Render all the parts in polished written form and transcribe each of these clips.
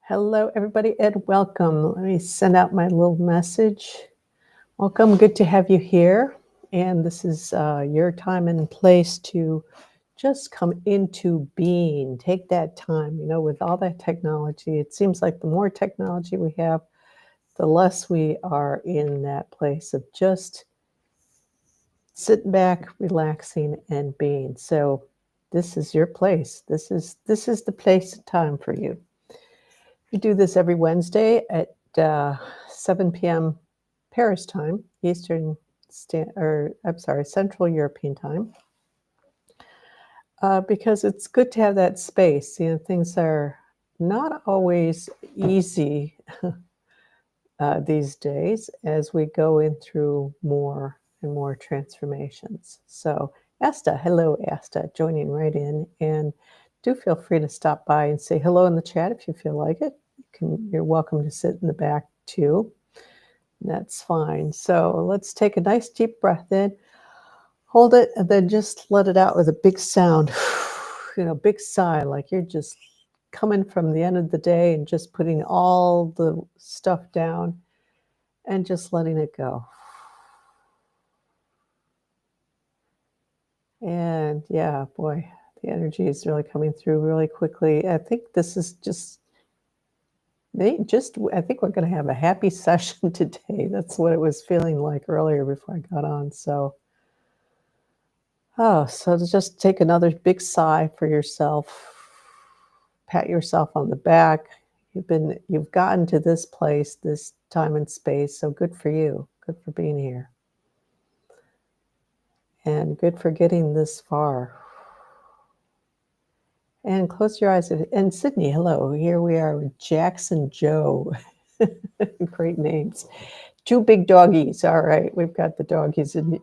Hello, everybody, and welcome. Let me send out my little message. Welcome. Good to have you here. And this is your time and place to just come into being. Take that time. With all that technology, it seems like the more technology we have, the less we are in that place of just sitting back, relaxing, and being. So this is your place. This is the place and time for you. We do this every Wednesday at 7 p.m. Paris time, Central European time, because it's good to have that space. Things are not always easy these days as we go in through more and more transformations. So, Asta, hello, Asta, joining right in, and do feel free to stop by and say hello in the chat if you feel like it. You're welcome to sit in the back too. That's fine. So let's take a nice deep breath in, hold it, and then just let it out with a big sound, big sigh, like you're just coming from the end of the day and just putting all the stuff down and just letting it go. And yeah, boy, the energy is really coming through really quickly. I think this is I think we're going to have a happy session today. That's what it was feeling like earlier before I got on. So just take another big sigh for yourself. Pat yourself on the back. You've gotten to this place, this time and space. So good for you. Good for being here. And good for getting this far. And close your eyes. And Sydney, hello. Here we are with Jackson Joe. Great names. Two big doggies. All right. We've got the doggies in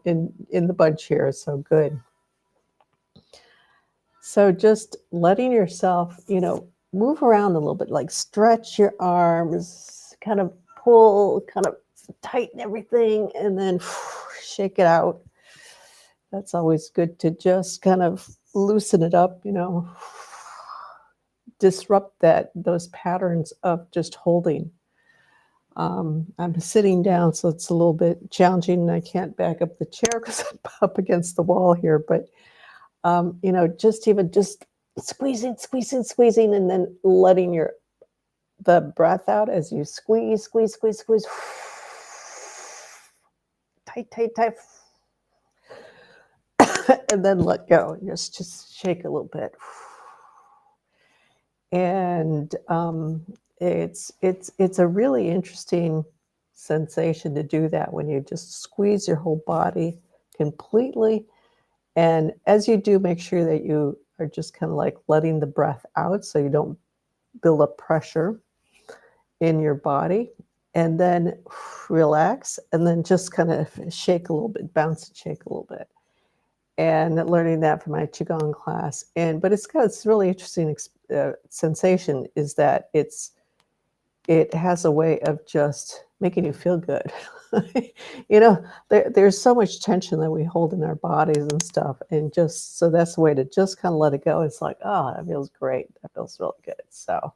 the bunch here. So good. So just letting yourself, move around a little bit, like stretch your arms, kind of pull, kind of tighten everything, and then shake it out. That's always good to just kind of loosen it up, disrupt those patterns of just holding. I'm sitting down, so it's a little bit challenging, and I can't back up the chair because I'm up against the wall here. But just squeezing, and then letting the breath out as you squeeze, tight, and then let go. Just shake a little bit. And it's a really interesting sensation to do that when you just squeeze your whole body completely. And as you do, make sure that you are just kind of like letting the breath out so you don't build up pressure in your body. And then relax, and then just kind of shake a little bit, bounce and shake a little bit. And learning that from my Qigong class. But it's got this really interesting sensation is that it has a way of just making you feel good. There's so much tension that we hold in our bodies and stuff. And just, so that's the way to just kind of let it go. It's like, oh, that feels great. That feels really good. So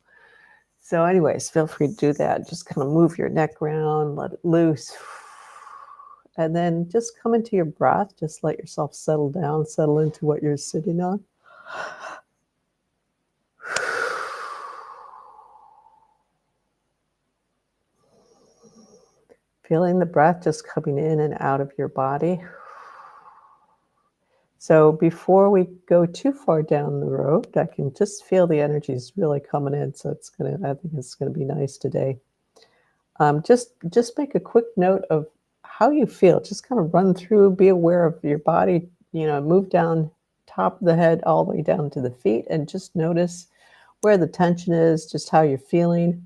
anyways, feel free to do that. Just kind of move your neck around, let it loose. And then just come into your breath. Just let yourself settle down, settle into what you're sitting on. Feeling the breath just coming in and out of your body. So before we go too far down the road, I can just feel the energy is really coming in. So I think it's gonna be nice today. Just make a quick note of how you feel. Just kind of run through, be aware of your body, move down top of the head all the way down to the feet, and just notice where the tension is, just how you're feeling.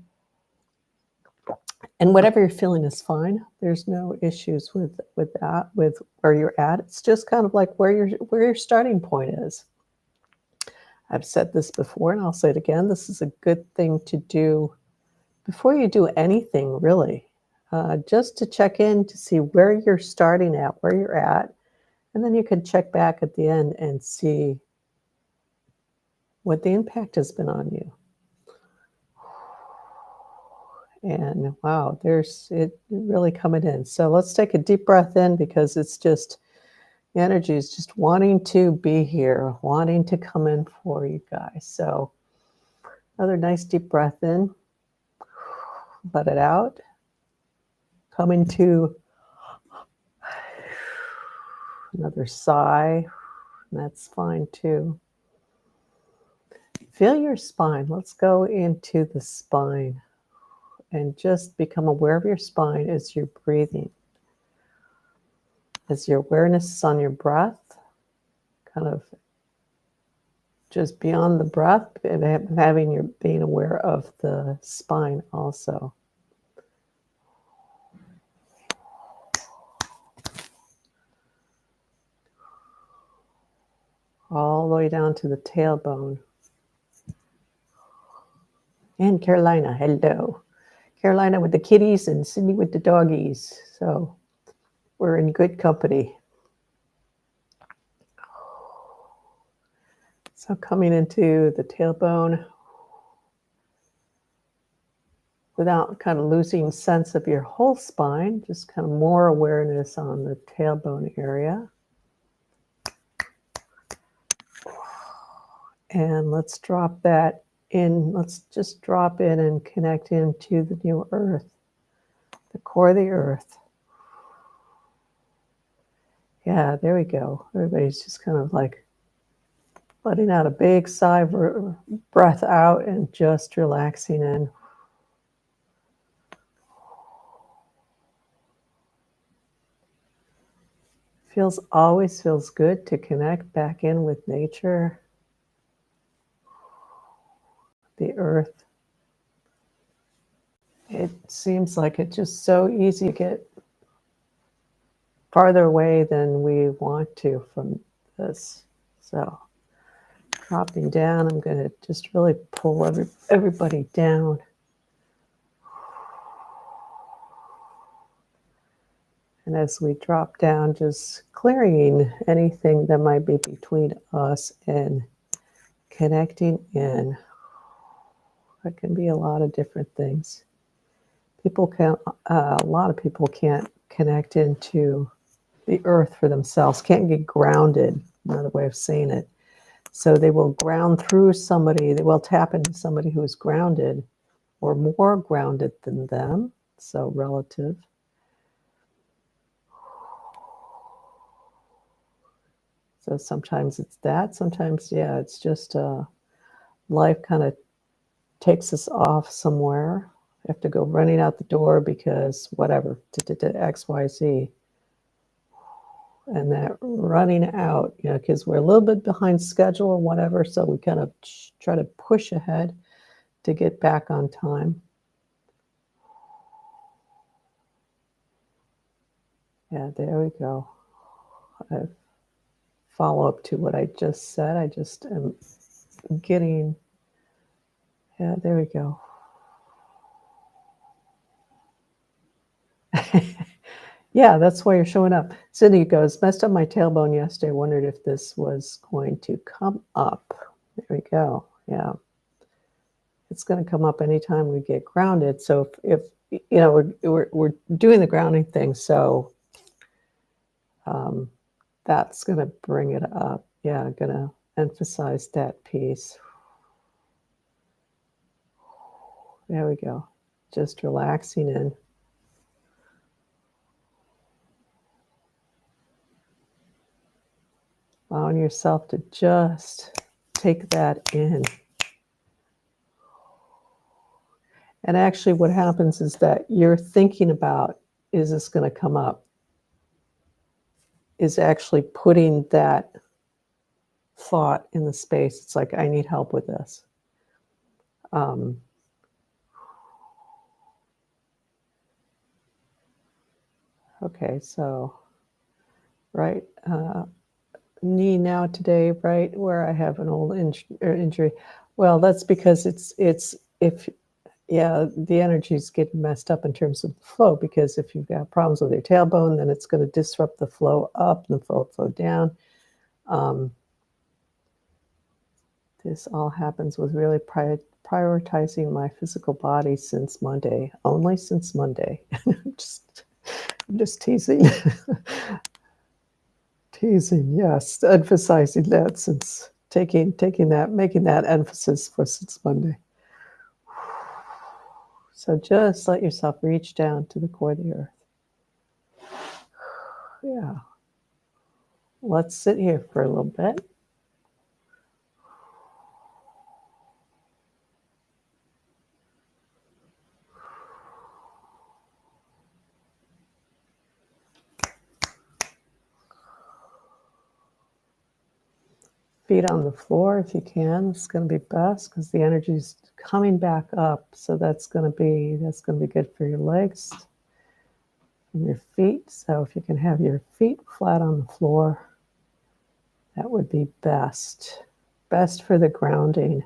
And whatever you're feeling is fine. There's no issues with that, with where you're at. It's just kind of like where your starting point is. I've said this before, and I'll say it again. This is a good thing to do before you do anything, really. Just to check in to see where you're starting at, where you're at, and then you can check back at the end and see what the impact has been on you. And wow, there's it really coming in. So let's take a deep breath in because it's just energy is just wanting to be here, wanting to come in for you guys. So another nice deep breath in, let it out. Come into another sigh. That's fine too. Feel your spine. Let's go into the spine and just become aware of your spine as you're breathing. As your awareness is on your breath, kind of just beyond the breath, and having your being aware of the spine also. All the way down to the tailbone. And Carolina, hello. Carolina with the kitties and Sydney with the doggies. So we're in good company. So coming into the tailbone without kind of losing sense of your whole spine, just kind of more awareness on the tailbone area. And let's drop that in. Let's just drop in and connect into the new earth, the core of the earth. Yeah, there we go. Everybody's just kind of like letting out a big sigh of breath out and just relaxing in. Always feels good to connect back in with nature, the earth. It seems like it's just so easy to get farther away than we want to from this. So dropping down, I'm going to just really pull everybody down. And as we drop down, just clearing anything that might be between us and connecting in. That can be a lot of different things. A lot of people can't connect into the earth for themselves, can't get grounded, another way of saying it. So they will ground through somebody, they will tap into somebody who is grounded or more grounded than them, so relative. So sometimes it's that, sometimes, yeah, it's just life kind of takes us off somewhere. You have to go running out the door because whatever, X, Y, Z. And that running out, because we're a little bit behind schedule or whatever, so we kind of try to push ahead to get back on time. Yeah, there we go. Follow up to what I just said. I just am getting, yeah, there we go. Yeah, that's why you're showing up. Sydney goes, messed up my tailbone yesterday. Wondered if this was going to come up. There we go. Yeah. It's going to come up anytime we get grounded. So if we're doing the grounding thing, so that's going to bring it up. Yeah, I'm going to emphasize that piece. There we go. Just relaxing in. Allowing yourself to just take that in. And actually what happens is that you're thinking about, is this going to come up? Is actually putting that thought in the space. It's like, I need help with this. Okay, so, right, knee now today, right, where I have an old injury. Well, that's because the energy is getting messed up in terms of the flow, because if you've got problems with your tailbone, then it's going to disrupt the flow up and the flow down. This all happens with really prioritizing my physical body since Monday, only since Monday. I'm just teasing. Teasing, yes, emphasizing that since taking that, making that emphasis for since Monday. So just let yourself reach down to the core of the earth. Yeah. Let's sit here for a little bit. Feet on the floor if you can. It's going to be best because the energy is coming back up. So that's going to be good for your legs and your feet. So if you can have your feet flat on the floor, that would be best. Best for the grounding.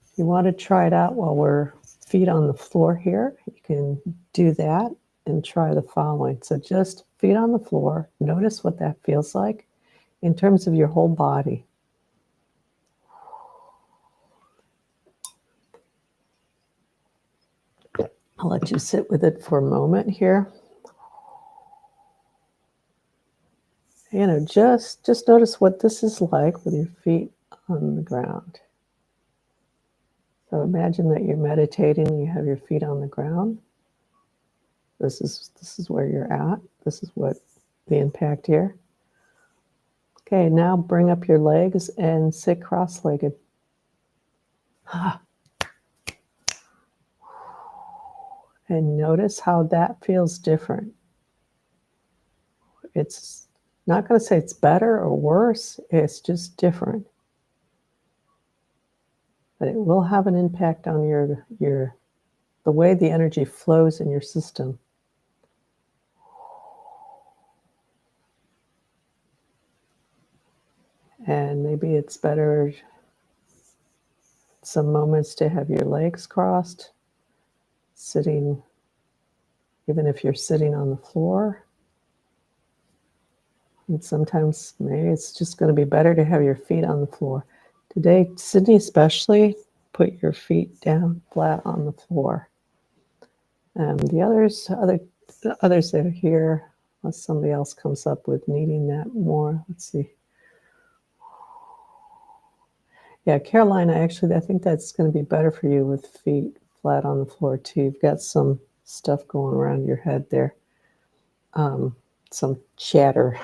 If you want to try it out while we're feet on the floor here, you can do that and try the following. So just feet on the floor. Notice what that feels like in terms of your whole body. I'll let you sit with it for a moment here. You know, just notice what this is like with your feet on the ground. So imagine that you're meditating and you have your feet on the ground. This is where you're at. This is what the impact here. Okay, now bring up your legs and sit cross-legged. And notice how that feels different. It's not going to say it's better or worse. It's just different. But it will have an impact on the way the energy flows in your system. And maybe it's better some moments to have your legs crossed, sitting, even if you're sitting on the floor. And sometimes maybe it's just going to be better to have your feet on the floor. Today, Sydney especially, put your feet down flat on the floor. The others that are here, unless somebody else comes up with needing that more. Let's see. Yeah, Carolina, actually, I think that's going to be better for you with feet flat on the floor too. You've got some stuff going around your head there. Some chatter.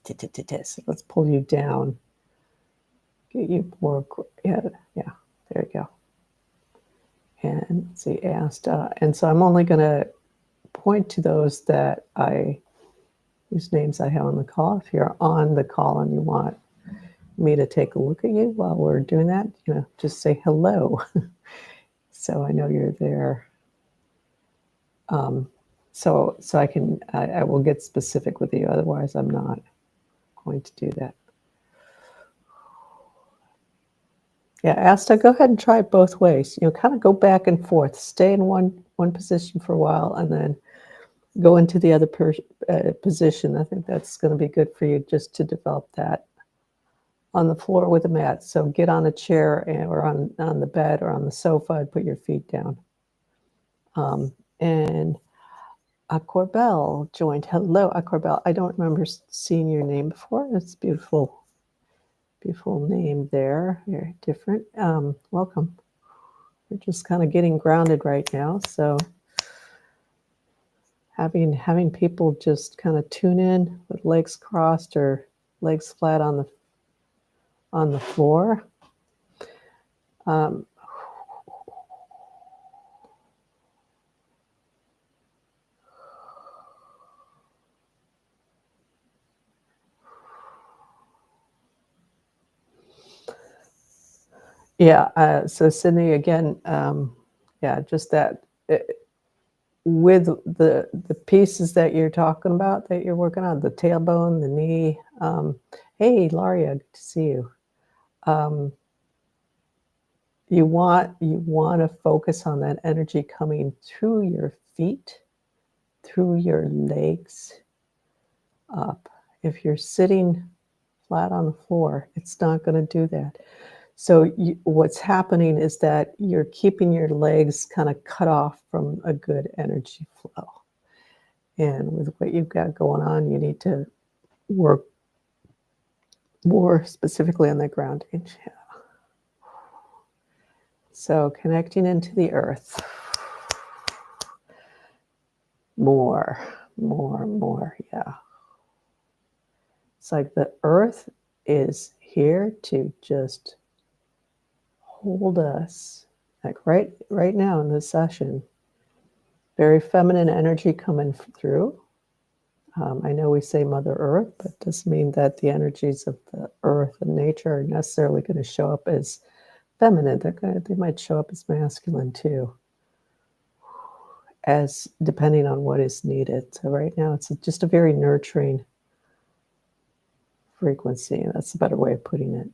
So let's pull you down. Get you more, yeah, there you go. And let's see, asked, and so I'm only going to point to those that whose names I have on the call. If you're on the call and you want me to take a look at you while we're doing that, just say hello. So I know you're there. So I will get specific with you. Otherwise, I'm not going to do that. Yeah, Asta, go ahead and try it both ways. Kind of go back and forth. Stay in one position for a while, and then go into the other position. I think that's going to be good for you just to develop that on the floor with a mat. So get on a chair or on the bed or on the sofa and put your feet down. And Corbell joined. Hello, Corbell. I don't remember seeing your name before. It's beautiful. Beautiful name there. Very different. Welcome. We're just kind of getting grounded right now. So having people just kind of tune in with legs crossed or legs flat on the floor. Yeah. So Sydney, again, just that with the pieces that you're talking about that you're working on, the tailbone, the knee. Hey, Laria, good to see you. You want to focus on that energy coming through your feet, through your legs, up. If you're sitting flat on the floor. It's not going to do that. So what's happening is that you're keeping your legs kind of cut off from a good energy flow. And with what you've got going on, you need to work more specifically on that grounding. Yeah. So connecting into the earth. More, more. Yeah. It's like the earth is here to just hold us, like right now in this session. Very feminine energy coming through. I know we say Mother Earth, but it doesn't mean that the energies of the earth and nature are necessarily going to show up as feminine. They might show up as masculine too, as depending on what is needed. So right now it's just a very nurturing frequency. That's a better way of putting it.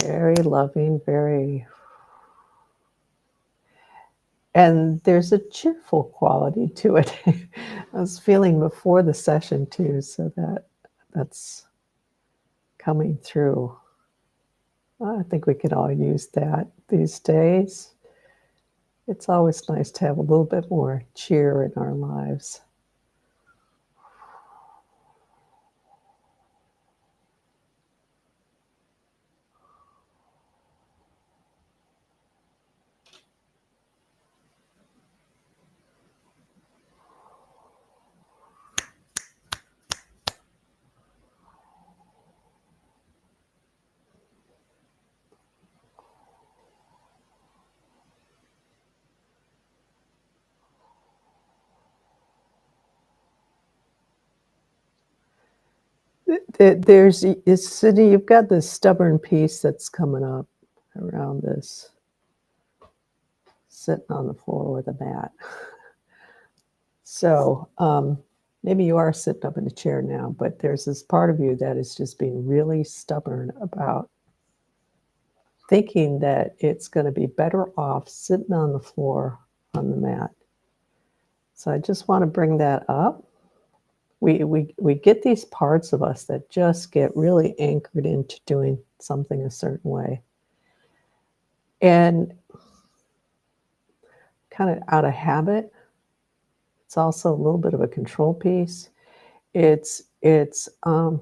Very loving, very... And there's a cheerful quality to it. I was feeling before the session too, so that's coming through. I think we could all use that these days. It's always nice to have a little bit more cheer in our lives. Sydney, you've got this stubborn piece that's coming up around this, sitting on the floor with a mat. So maybe you are sitting up in a chair now, but there's this part of you that is just being really stubborn about thinking that it's going to be better off sitting on the floor on the mat. So I just want to bring that up. We get these parts of us that just get really anchored into doing something a certain way. And kind of out of habit. It's also a little bit of a control piece. It's that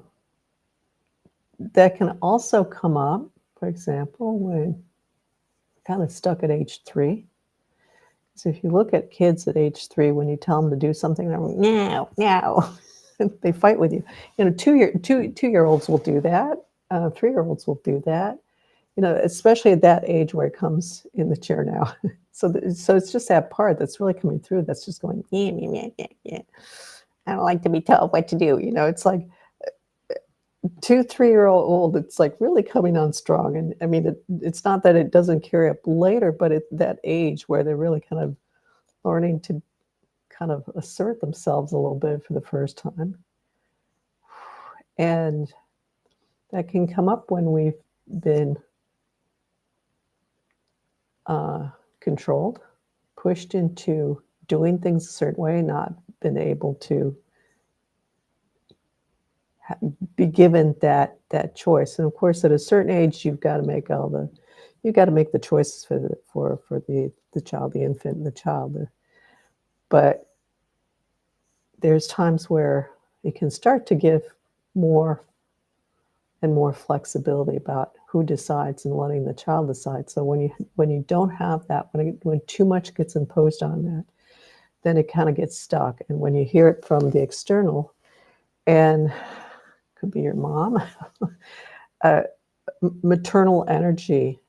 can also come up, for example, when kind of stuck at age 3. So if you look at kids at age 3, when you tell them to do something, they're like, no. They fight with you. You know, two-year-olds will do that. 3-year-olds will do that. You know, especially at that age where it comes in the chair now. So it's just that part that's really coming through. That's just going, yeah. I don't like to be told what to do. You know, it's like 2-3-year-old. It's like really coming on strong. And I mean, it's not that it doesn't carry up later, but at that age where they're really kind of learning to kind of assert themselves a little bit for the first time. And that can come up when we've been controlled, pushed into doing things a certain way, not been able to be given that choice. And of course, at a certain age, you've got to make the choices for the child, the infant, and the child. But there's times where it can start to give more and more flexibility about who decides and letting the child decide. So when you don't have that, when too much gets imposed on that, then it kind of gets stuck. And when you hear it from the external, and could be your mom, maternal energy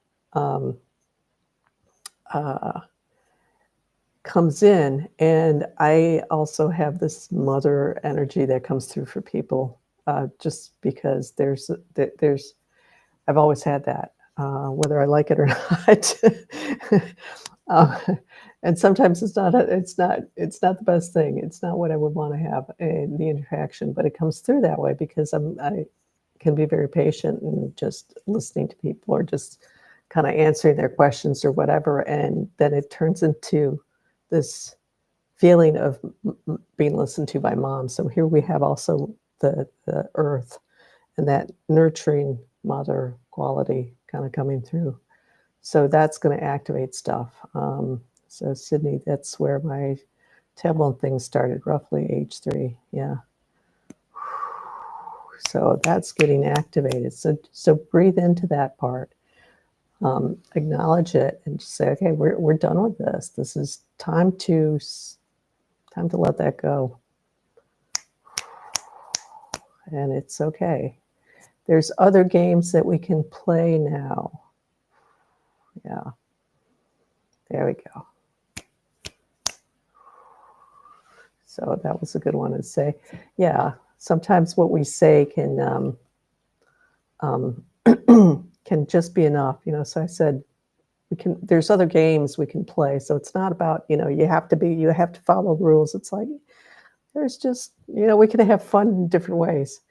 comes in. And I also have this mother energy that comes through for people, just because I've always had that, whether I like it or not. And sometimes it's not the best thing. It's not what I would want to have in the interaction, but it comes through that way because I can be very patient and just listening to people, or just kind of answering their questions or whatever, and then it turns into this feeling of being listened to by mom. So here we have also the earth and that nurturing mother quality kind of coming through. So that's going to activate stuff. So Sydney, that's where my tableau thing started, roughly age 3. Yeah. So that's getting activated. So breathe into that part. Acknowledge it and just say, okay, we're done with this. This is time to let that go. And it's okay. There's other games that we can play now. Yeah. There we go. So that was a good one to say. Yeah. Sometimes what we say can can just be enough. So I said, there's other games we can play. So it's not about, you have to follow rules. It's like, there's just, we can have fun in different ways.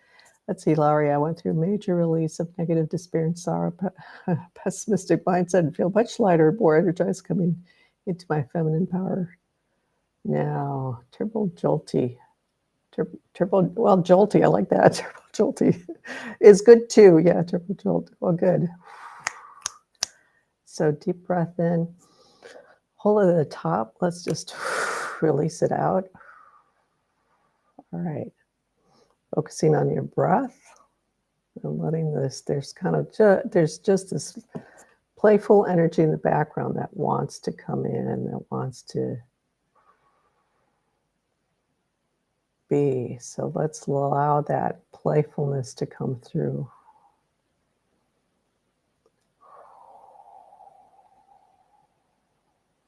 Let's see, Laurie, I went through a major release of negative despair and sorrow, pessimistic mindset, and feel much lighter, more energized coming into my feminine power now. Turbo jolty. Well, jolty, I like that. Turbo jolty is good too. Yeah, turbo jolt. Well, good. So deep breath in. Hold it at the top. Let's just release it out. All right. Focusing on your breath and letting this, there's just this playful energy in the background that wants to come in, that wants to be. So let's allow that playfulness to come through.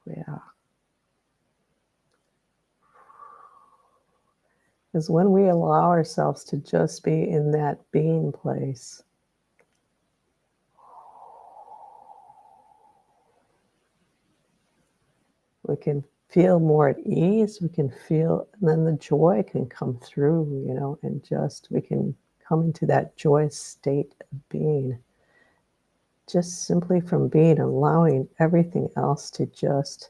Yeah. Because when we allow ourselves to just be in that being place, we can feel more at ease, we can feel, and then the joy can come through, and just, we can come into that joyous state of being. Just simply from being, allowing everything else to just,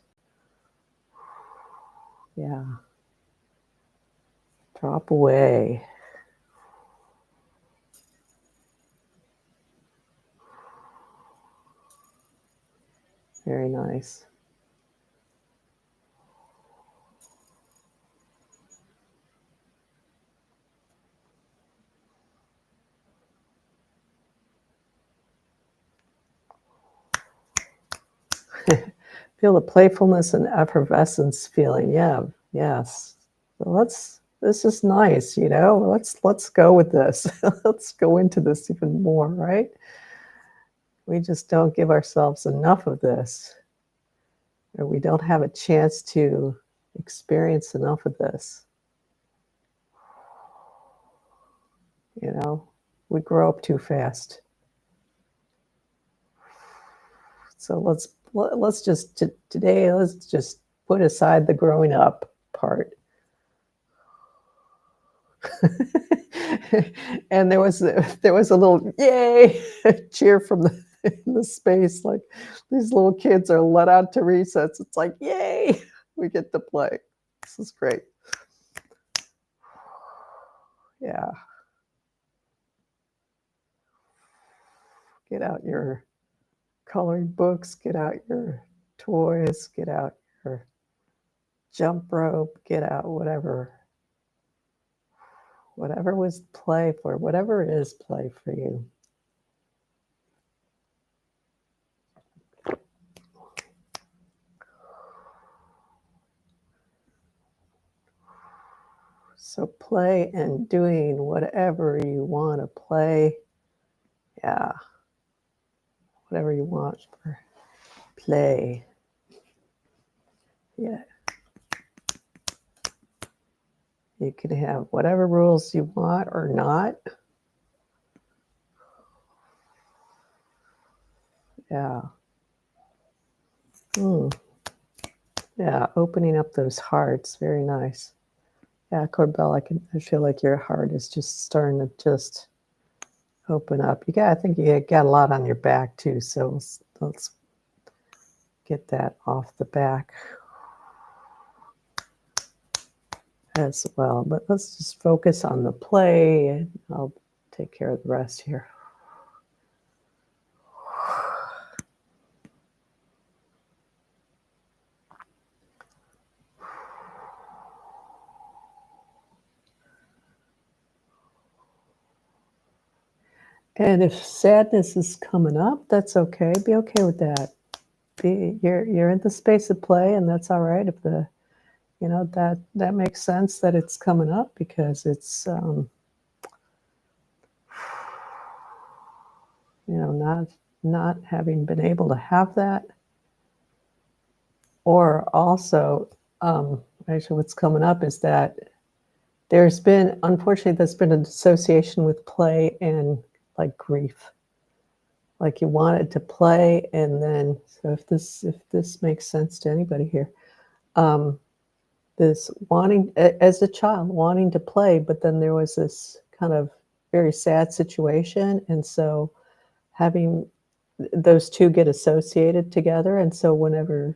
drop away. Very nice. Feel the playfulness and effervescence feeling. Yeah, yes. So this is nice, let's go with this. Let's go into this even more, right? We just don't give ourselves enough of this, or we don't have a chance to experience enough of this. We grow up too fast. So let's just today, let's just put aside the growing up part. And there was a little yay cheer from the space, like these little kids are let out to recess. It's like, yay, we get to play. This is great. Yeah. Get out your coloring books, get out your toys, get out your jump rope, get out whatever was play for, whatever is play for you. So play and doing whatever you want to play. Yeah. Whatever you want for play. Yeah. You can have whatever rules you want or not. Yeah. Yeah, opening up those hearts. Very nice. Yeah, Corbell, I feel like your heart is just starting to just open up. I think you got a lot on your back too. So let's get that off the back as well. But let's just focus on the play, and I'll take care of the rest here. And if sadness is coming up, that's okay. Be okay with that. You're in the space of play, and that's all right. If the that makes sense that it's coming up, because it's not having been able to have that, or also actually what's coming up is that unfortunately there's been an association with play and like grief. Like you wanted to play, and then, so if this makes sense to anybody here, this wanting, as a child, wanting to play, but then there was this kind of very sad situation, and so having those two get associated together, and so whenever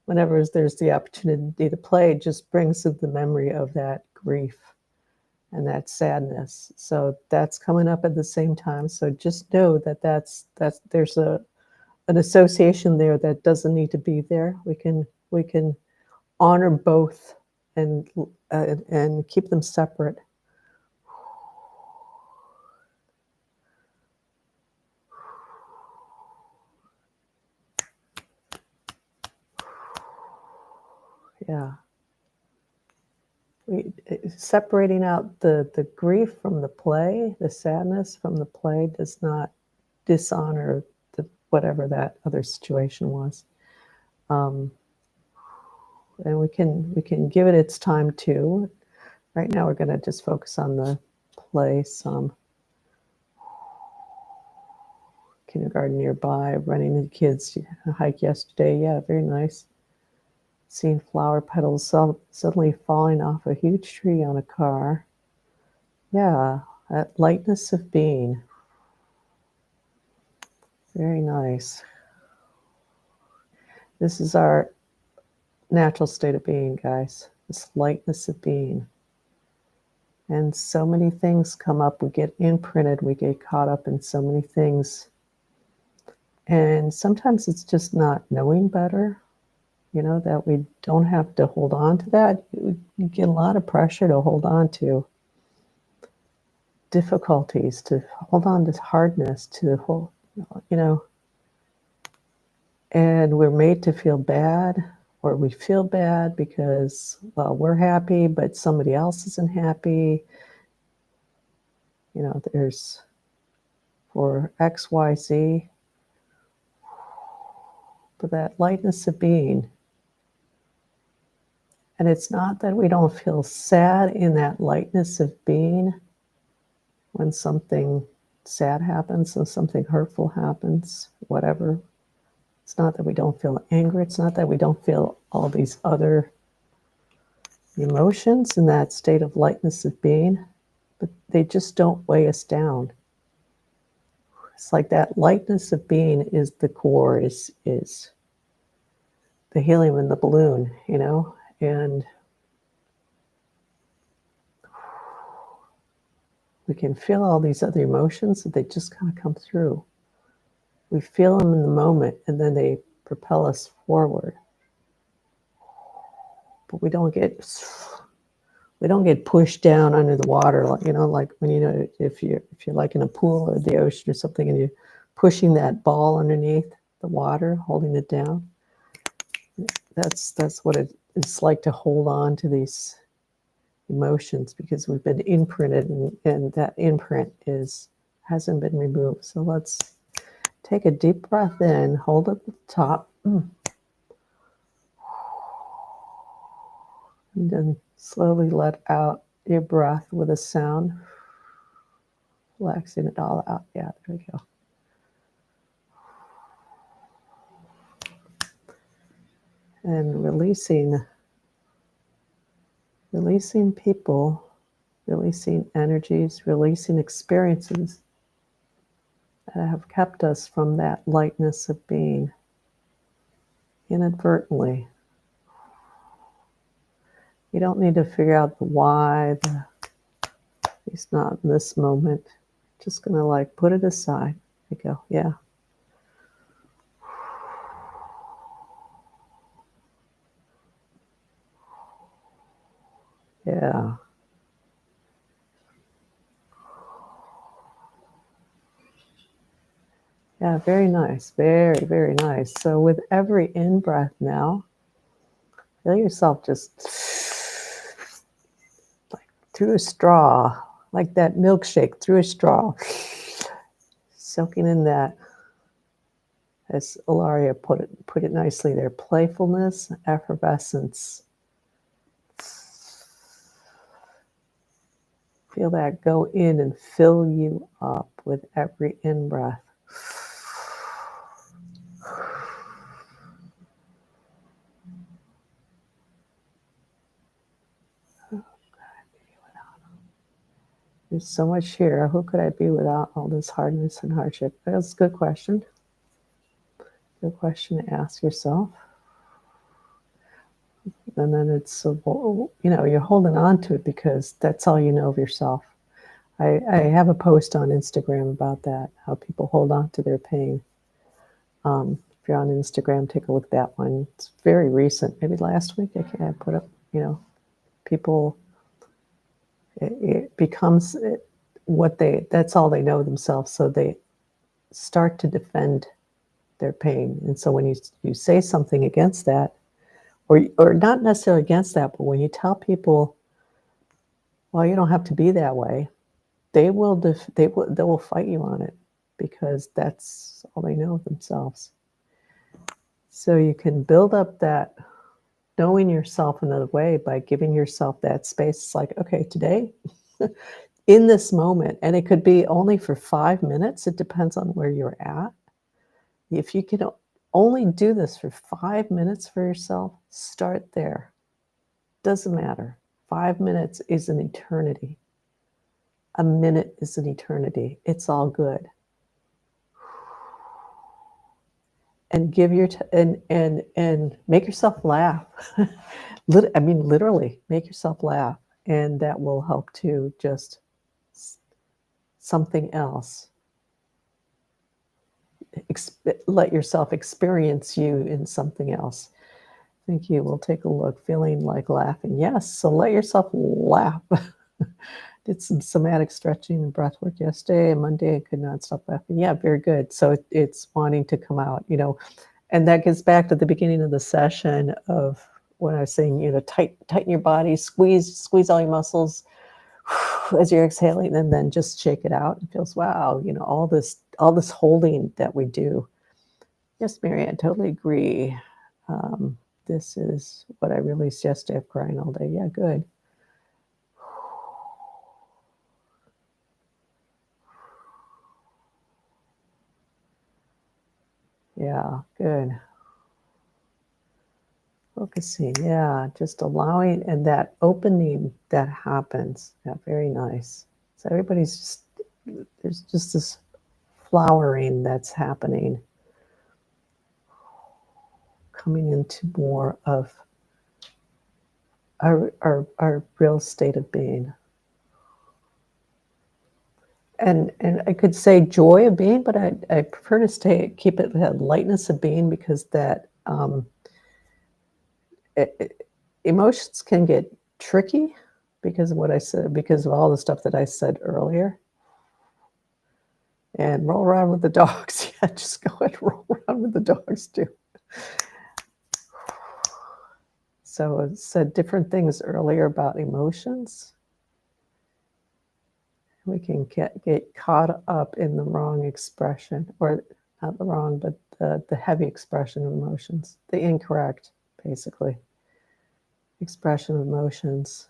there's the opportunity to play, it just brings up the memory of that grief and that sadness. So that's coming up at the same time. So just know that there's an association there that doesn't need to be there. We can honor both and keep them separate. Yeah. Separating out the grief from the play, the sadness from the play, does not dishonor whatever that other situation was. And we can give it its time too. Right now we're going to just focus on the play some. Kindergarten nearby, running the kids a hike yesterday. Yeah, very nice. Seeing flower petals suddenly falling off a huge tree on a car. Yeah, that lightness of being. Very nice. This is our natural state of being, guys. This lightness of being. And so many things come up. We get imprinted. We get caught up in so many things. And sometimes it's just not knowing better, that we don't have to hold on to that. You get a lot of pressure to hold on to difficulties, to hold on to hardness, to hold, and we're made to feel bad, or we feel bad because, well, we're happy, but somebody else isn't happy. There's for X, Y, Z. But that lightness of being. And it's not that we don't feel sad in that lightness of being when something sad happens, when something hurtful happens, whatever. It's not that we don't feel anger. It's not that we don't feel all these other emotions in that state of lightness of being, but they just don't weigh us down. It's like that lightness of being is the core, is the helium in the balloon, and we can feel all these other emotions that they just kind of come through. We feel them in the moment, and then they propel us forward. But we don't get pushed down under the water, like when if you're like in a pool or the ocean or something, and you're pushing that ball underneath the water, holding it down. That's what it's like to hold on to these emotions, because we've been imprinted, and that imprint hasn't been removed. So let's take a deep breath in, hold at the top, and then slowly let out your breath with a sound, relaxing it all out. Yeah, there we go. And releasing people, releasing energies, releasing experiences that have kept us from that lightness of being inadvertently. You don't need to figure out the why, at least not in this moment. Just going to like put it aside. You go, yeah. Yeah. Yeah, very nice. Very, very nice. So with every in-breath now, feel yourself just like through a straw, like that milkshake through a straw. Soaking in that, as Ilaria put it nicely there, playfulness, effervescence. Feel that go in and fill you up with every in-breath. There's so much here. Who could I be without all this hardness and hardship? That's a good question. Good question to ask yourself. And then it's, you're holding on to it because that's all you know of yourself. I have a post on Instagram about that, how people hold on to their pain. If you're on Instagram, take a look at that one. It's very recent, maybe last week. I put up, people, it becomes that's all they know themselves. So they start to defend their pain. And so when you say something against that, or not necessarily against that, but when you tell people, well, you don't have to be that way, they will fight you on it because that's all they know of themselves. So you can build up that knowing yourself another way by giving yourself that space. It's like, okay, today, in this moment, and it could be only for 5 minutes. It depends on where you're at. If you can only do this for 5 minutes for yourself, start there. Doesn't matter. 5 minutes is an eternity. A minute is an eternity. It's all good. And give and make yourself laugh. I mean, literally, make yourself laugh, and that will help to just something else. Let yourself experience you in something else. Thank you. We'll take a look. Feeling like laughing. Yes. So let yourself laugh. Did some somatic stretching and breath work yesterday and Monday. I could not stop laughing. Yeah, very good. So it's wanting to come out, and that gets back to the beginning of the session of when I was saying, tighten your body, squeeze all your muscles as you're exhaling, and then just shake it out. It feels, wow, all this holding that we do. Yes, Marianne, totally agree. This is what I released yesterday of crying all day. Yeah, good. Yeah, good. Focusing, yeah, just allowing, and that opening that happens. Yeah, very nice. So there's just this flowering that's happening, coming into more of our real state of being. And I could say joy of being, but I prefer to keep it that lightness of being, because that emotions can get tricky because of what I said, because of all the stuff that I said earlier. And roll around with the dogs. Yeah, just go ahead and roll around with the dogs too. So I said different things earlier about emotions. We can get caught up in the wrong expression, or not the wrong, but the heavy expression of emotions, the incorrect, basically, expression of emotions.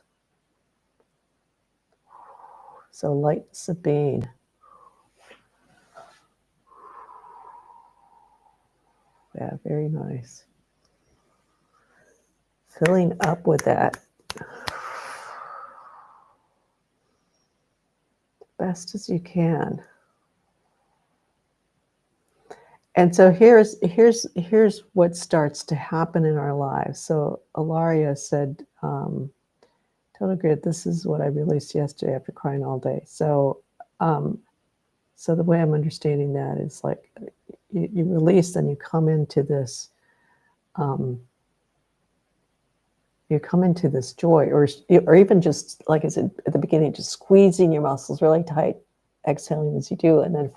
So lightness of being. Yeah, very nice. Filling up with that best as you can. And so here's what starts to happen in our lives. So Ilaria said, total grid, this is what I released yesterday after crying all day. So so the way I'm understanding that is like you release and you come into this joy, or even just like I said at the beginning, just squeezing your muscles really tight, exhaling as you do, and then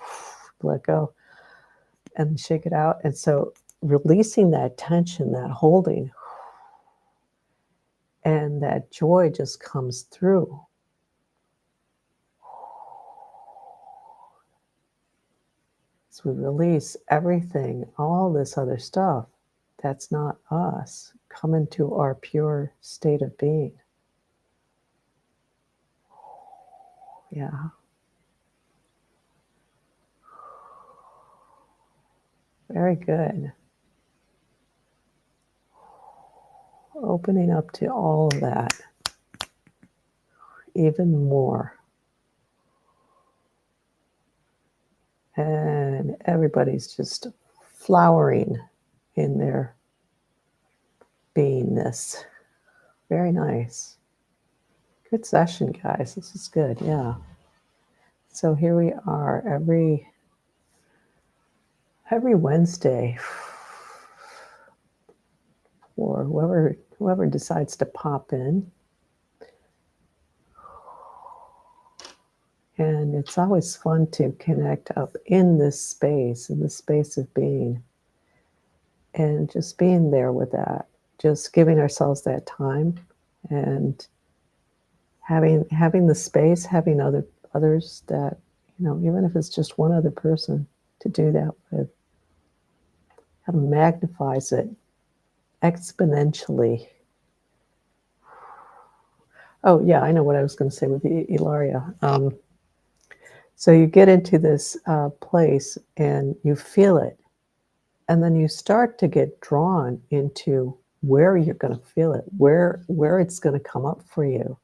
let go and shake it out. And so releasing that tension, that holding, and that joy just comes through. So we release everything, all this other stuff that's not us, come into our pure state of being. Yeah. Very good. Opening up to all of that even more. And everybody's just flowering in their beingness. Very nice. Good session, guys. This is good. Yeah. So here we are every Wednesday for whoever decides to pop in. And it's always fun to connect up in this space of being, and just being there with that, just giving ourselves that time, and having the space, having others that, even if it's just one other person to do that with, kind of magnifies it exponentially. Oh yeah, I know what I was going to say with Ilaria. So you get into this place and you feel it, and then you start to get drawn into where you're going to feel it, where it's going to come up for you.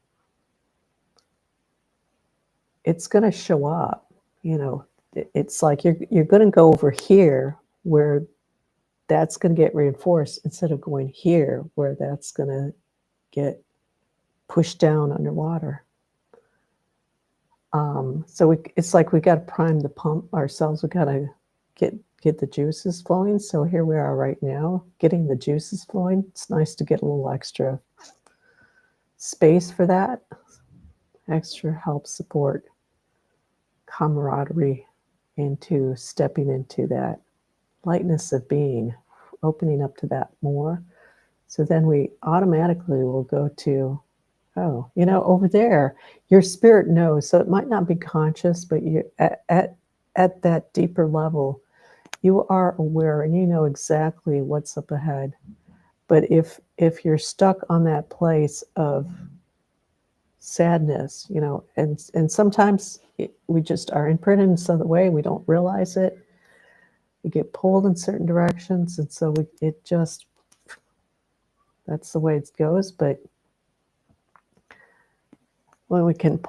It's going to show up. It's like you're going to go over here where that's going to get reinforced, instead of going here where that's going to get pushed down underwater. So it's like we got to prime the pump ourselves. We got to get the juices flowing. So here we are right now, getting the juices flowing. It's nice to get a little extra space for that. Extra help, support, camaraderie into stepping into that lightness of being, opening up to that more. So then we automatically will go to, oh, over there, your spirit knows. So it might not be conscious, but you at that deeper level, you are aware and you know exactly what's up ahead. But if you're stuck on that place of sadness, and sometimes we just are imprinted in some way, we don't realize it. We get pulled in certain directions, and so that's the way it goes. But when we can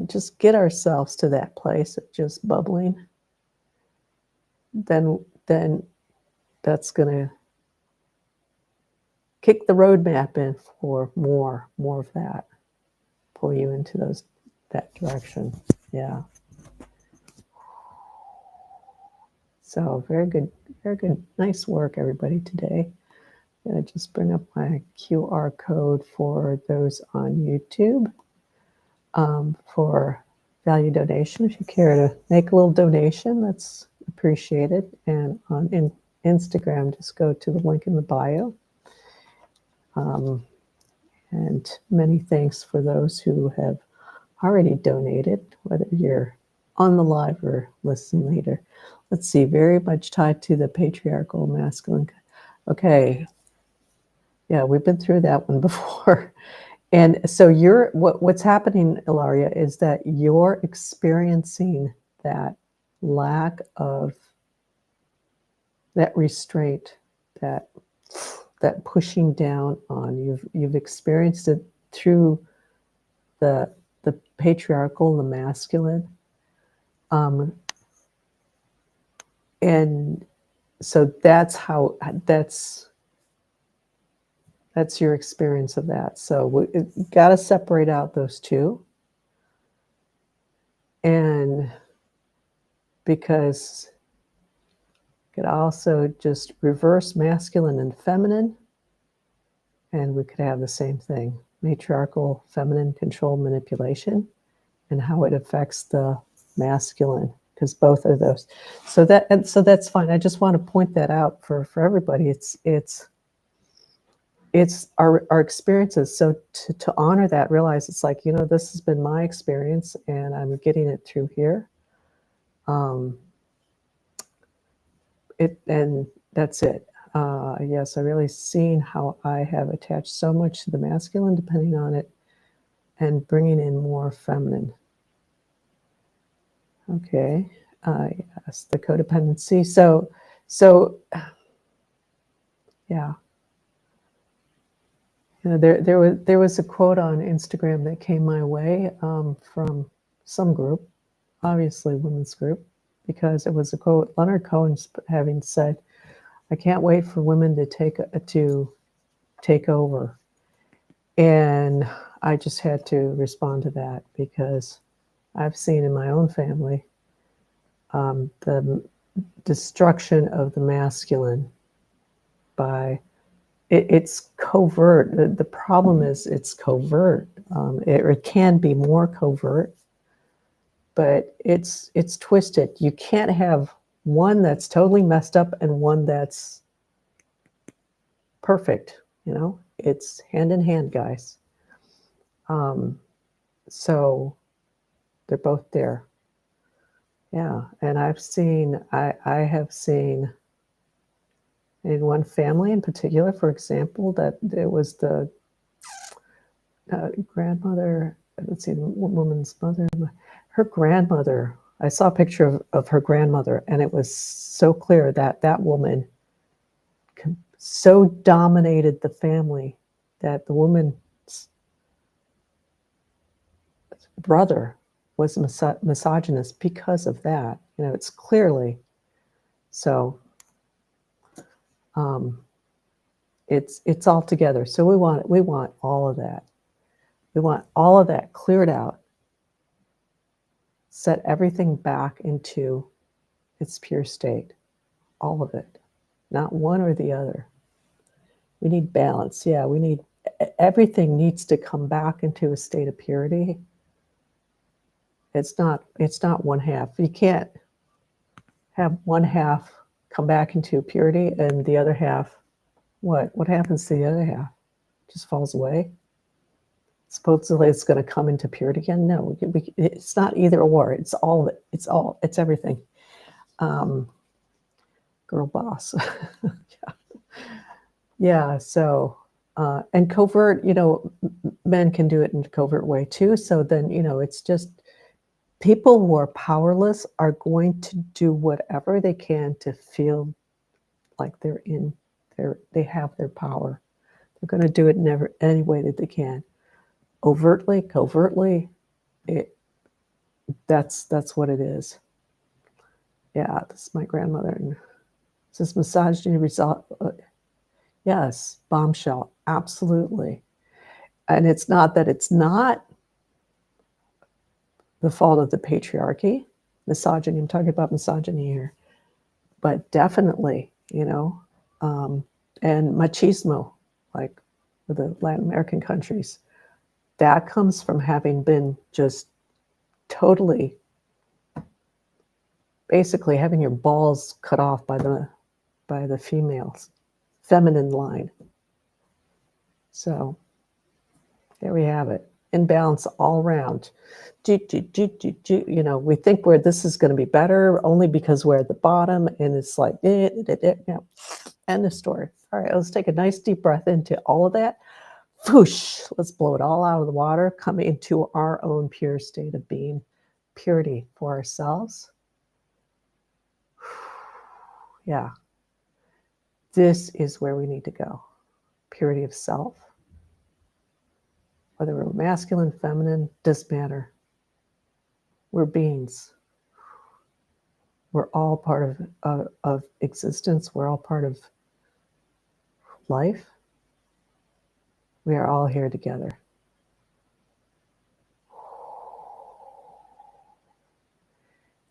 just get ourselves to that place of just bubbling, then that's going to kick the roadmap in for more of that, pull you into that direction. Yeah. So very good, nice work, everybody, today. I'm going to just bring up my QR code for those on YouTube for value donation. If you care to make a little donation, that's appreciated. And on Instagram, just go to the link in the bio. And many thanks for those who have already donated, whether you're on the live or listening later. Let's see, very much tied to the patriarchal masculine. Okay. Yeah, we've been through that one before. And so what's happening, Ilaria, is that you're experiencing that lack of that restraint, that pushing down on. You've experienced it through the patriarchal, the masculine. And so that's your experience of that. So we got to separate out those two. And because it could also just reverse masculine and feminine, and we could have the same thing, matriarchal, feminine control, manipulation, and how it affects the masculine, because both of those. So that's fine. I just want to point that out for everybody. It's our experiences. So to honor that, realize it's like, this has been my experience and I'm getting it through here. And that's it. Yes, I really seen how I have attached so much to the masculine, depending on it, and bringing in more feminine. Okay. Yes, the codependency. So yeah. There was a quote on Instagram that came my way from some group, obviously women's group, because it was a quote Leonard Cohen having said, "I can't wait for women to take over," and I just had to respond to that because I've seen in my own family the destruction of the masculine by it's covert. The problem is it's covert. It can be more covert, but it's twisted. You can't have one that's totally messed up and one that's perfect. It's hand in hand, guys. So they're both there. Yeah, and I have seen in one family in particular, for example, that there was the grandmother, let's see, the woman's mother, her grandmother. I saw a picture of her grandmother, and it was so clear that that woman so dominated the family that the woman's brother was misogynist because of that. It's clearly so. It's all together. So we want all of that. We want all of that cleared out. Set everything back into its pure state. All of it. Not one or the other. We need balance. Yeah, everything needs to come back into a state of purity. It's not one half. You can't have one half come back into purity and the other half, what happens to the other half? It just falls away. Supposedly it's going to come into purity again. No, it's not either or. It's all of it. It's everything. Girl boss. Yeah. So, and covert, men can do it in a covert way too. So then, it's just people who are powerless are going to do whatever they can to feel like they have their power. They're going to do it in any way that they can. Overtly, covertly, that's what it is. Yeah, this is my grandmother. And this misogyny result. Yes, bombshell, absolutely. And it's not that it's not the fault of the patriarchy, misogyny. I'm talking about misogyny here, but definitely, and machismo, like with the Latin American countries, that comes from having been just totally, basically having your balls cut off by the females, feminine line. So there we have it. Imbalance all around. We think this is going to be better only because we're at the bottom, and it's like, end of story. All right, let's take a nice deep breath into all of that. Whoosh, let's blow it all out of the water, come into our own pure state of being, purity for ourselves. Yeah, this is where we need to go. Purity of self. Whether we're masculine, feminine, doesn't matter. We're beings. We're all part of existence. We're all part of life. We are all here together.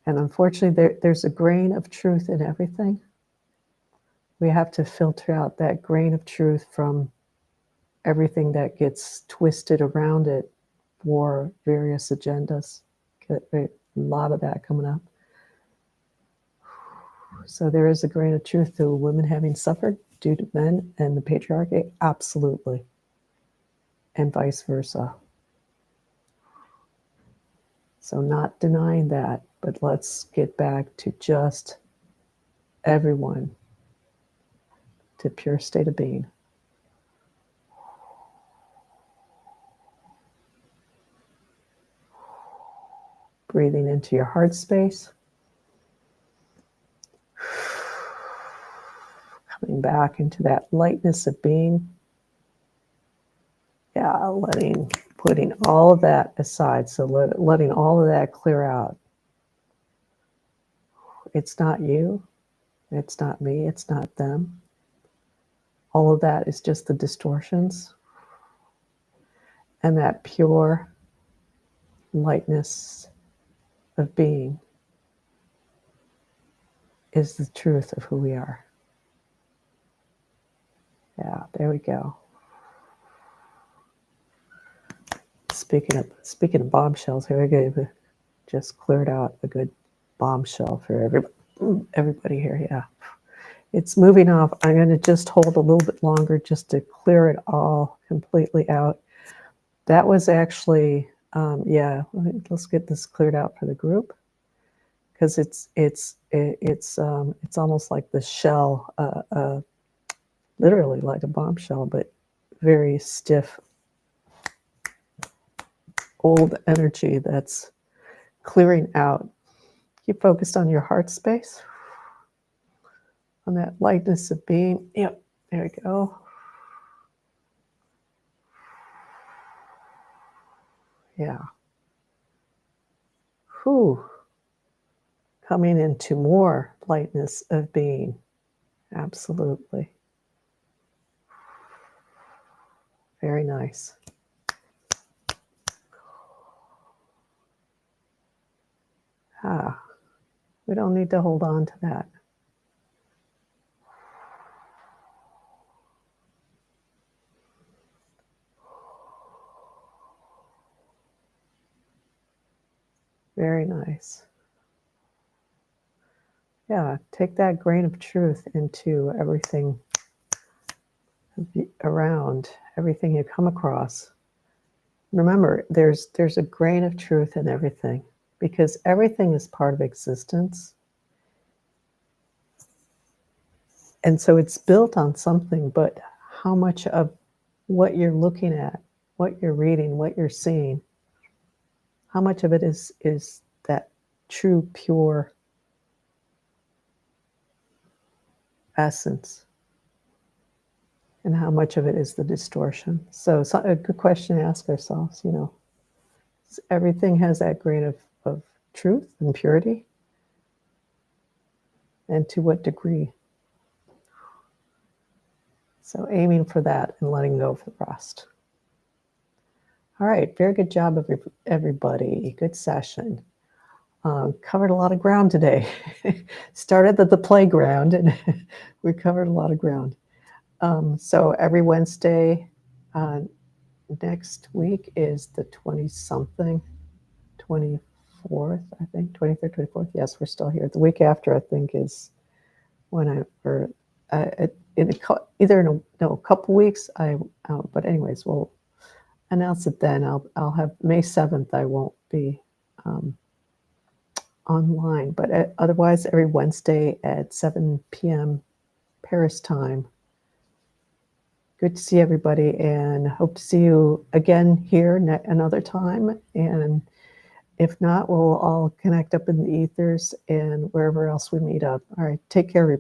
And unfortunately, there's a grain of truth in everything. We have to filter out that grain of truth from everything that gets twisted around it for various agendas. A lot of that coming up. So there is a grain of truth to women having suffered due to men and the patriarchy, absolutely, and vice versa. So not denying that, but let's get back to just everyone to pure state of being. Breathing into your heart space. Coming back into that lightness of being. Yeah, putting all of that aside. So letting all of that clear out. It's not you. It's not me. It's not them. All of that is just the distortions. And that pure lightness of being is the truth of who we are. Yeah, there we go. Speaking of bombshells, here we go. Just cleared out a good bombshell for everybody here. Yeah, it's moving off. I'm going to just hold a little bit longer just to clear it all completely out. That was actually, yeah. Let's get this cleared out for the group, because it's almost like the shell, literally like a bombshell, but very stiff, old energy that's clearing out. Keep focused on your heart space, on that lightness of being. Yep, there we go. Yeah. Whew. Coming into more lightness of being. Absolutely. Very nice. We don't need to hold on to that. Very nice. Yeah, take that grain of truth into everything around, everything you come across. Remember, there's a grain of truth in everything, because everything is part of existence. And so it's built on something, but how much of what you're looking at, what you're reading, what you're seeing, how much of it is that true, pure essence? And how much of it is the distortion? So it's a good question to ask ourselves, you know. Everything has that grain of truth and purity. And to what degree? So aiming for that and letting go of the rest. All right, very good job, everybody. Good session. Covered a lot of ground today. Started at the playground, and we covered a lot of ground. So every Wednesday next week is the 20-something, 24th, I think, 23rd, 24th. Yes, we're still here. The week after, I think, is when either in a couple weeks. But anyways, we'll announce it then. I'll have May 7th. I won't be online, but otherwise every Wednesday at 7 p.m. Paris time. Good to see everybody, and hope to see you again here another time. And if not, we'll all connect up in the ethers and wherever else we meet up. All right, take care, everybody.